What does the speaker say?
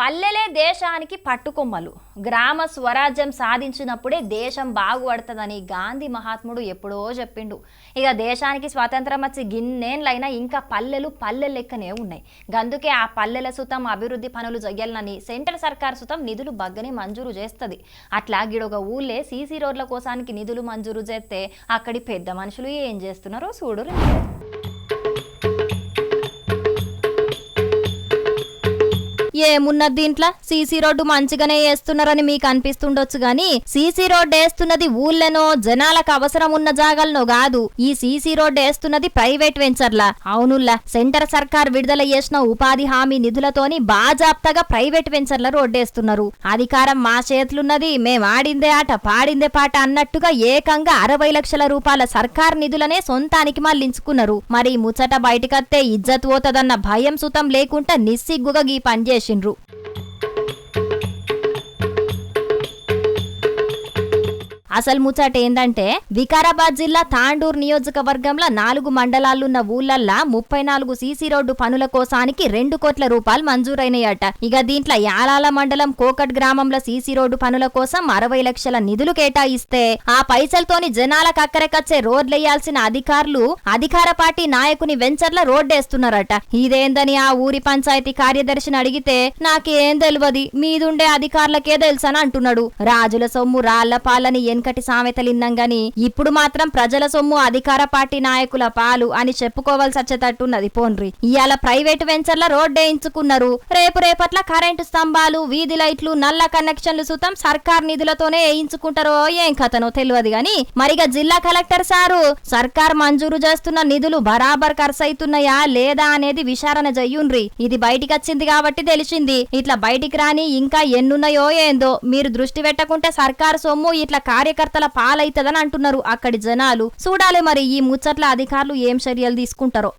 పల్లెలే దేశానికి పట్టుకొమ్మలు. గ్రామ స్వరాజ్యం సాధించినప్పుడే దేశం బాగుపడుతుందని గాంధీ మహాత్ముడు ఎప్పుడో చెప్పిండు. ఇక దేశానికి స్వాతంత్రం వచ్చి గిన్నేళ్ళైనా ఇంకా పల్లెలు లెక్కనే ఉన్నాయి. గందుకే ఆ పల్లెల సుతం అభివృద్ధి పనులు చెయ్యాలని సెంట్రల్ సర్కార్ సుతం నిధులు బగ్గనే మంజూరు చేస్తుంది. అట్లా గిడొక ఊళ్ళే సీసీ రోడ్ల కోసానికి నిధులు మంజూరు చేస్తే అక్కడి పెద్ద మనుషులు ఏం చేస్తున్నారో చూడురు. ఏమున్న దీంట్లో సీసీ రోడ్డు మంచిగానే వేస్తున్నారని మీకు అనిపిస్తుండొచ్చు గాని సీసీ రోడ్డు వేస్తున్నది ఊళ్ళెనో జనాలకు అవసరం ఉన్న జాగాలనో కాదు. ఈ సీసీ రోడ్డు వేస్తున్నది ప్రైవేట్ వెంచర్లా. అవునుల్లా సెంటర్ సర్కార్ విడుదల చేసిన ఉపాధి హామీ నిధులతోని బాజాప్తగా ప్రైవేట్ వెంచర్ల రోడ్డేస్తున్నారు. అధికారం మా చేతులున్నది, మేం ఆడిందే ఆట పాడిందే పాట అన్నట్టుగా ఏకంగా 60 లక్షల రూపాయల సర్కార్ నిధులనే సొంతానికి మళ్లించుకున్నారు. మరి ముచ్చట బయటకత్తే ఇజ్జత్ పోతదన్న భయం సుతం లేకుండా నిస్సిగ్గుగా గీ పనిచేసిండ్రు. అసలు ముచ్చట ఏందంటే వికారాబాద్ జిల్లా తాండూర్ నియోజకవర్గంలో 4 మండలాలున్న ఊళ్ళల్లా 34 సీసీ రోడ్డు పనుల కోసానికి 2 కోట్ల రూపాయలు మంజూరైనయట. ఇక దీంట్లో యాలాల మండలం కోకట్ గ్రామంలో సీసీ రోడ్డు పనుల కోసం 60 లక్షల నిధులు కేటాయిస్తే ఆ పైసలతోని జనాలకు అక్కరకచ్చే రోడ్లేయాల్సిన అధికారులు అధికార పార్టీ నాయకుని వెంచర్ల రోడ్డేస్తున్నారట. ఇదేందని ఆ ఊరి పంచాయతీ కార్యదర్శిని అడిగితే నాకేం తెలియదు, మీదుండే అధికారులకే తెలుసని అంటున్నాడు. రాజుల సొమ్ము రాళ్ల పాలని వెనకటి సామెతలిన్నాం గాని ఇప్పుడు మాత్రం ప్రజల సొమ్ము అధికార పార్టీ నాయకుల పాలు అని చెప్పుకోవాల్సి వచ్చేటట్టున్నది. పోన్రి ఇవాళ ప్రైవేటు వెంచర్ల రోడ్డేయించుకున్నారు, రేపట్ల కరెంటు స్తంభాలు వీధి లైట్లు నల్ల కనెక్షన్లు సుతం సర్కార్ నిధులతోనే వేయించుకుంటారో ఏం కథనో తెలియదు గాని మరిగా జిల్లా కలెక్టర్ సారు సర్కార్ మంజూరు చేస్తున్న నిధులు బరాబర్ ఖర్చు అవుతున్నాయా లేదా అనేది విచారణ చెయ్యుండ్రి. ఇది బయటికి వచ్చింది కాబట్టి తెలిసింది. ఇట్లా బయటికి రాని ఇంకా ఎన్నున్నాయో ఏందో మీరు దృష్టి పెట్టకుంటే సర్కారు సొమ్ము ఇట్లా కార్యకర్తల పాలైతదని అంటున్నారు అక్కడి జనాలు. చూడాలి మరి ఈ ముచ్చట్ల అధికారులు ఏం చర్యలు తీసుకుంటారో.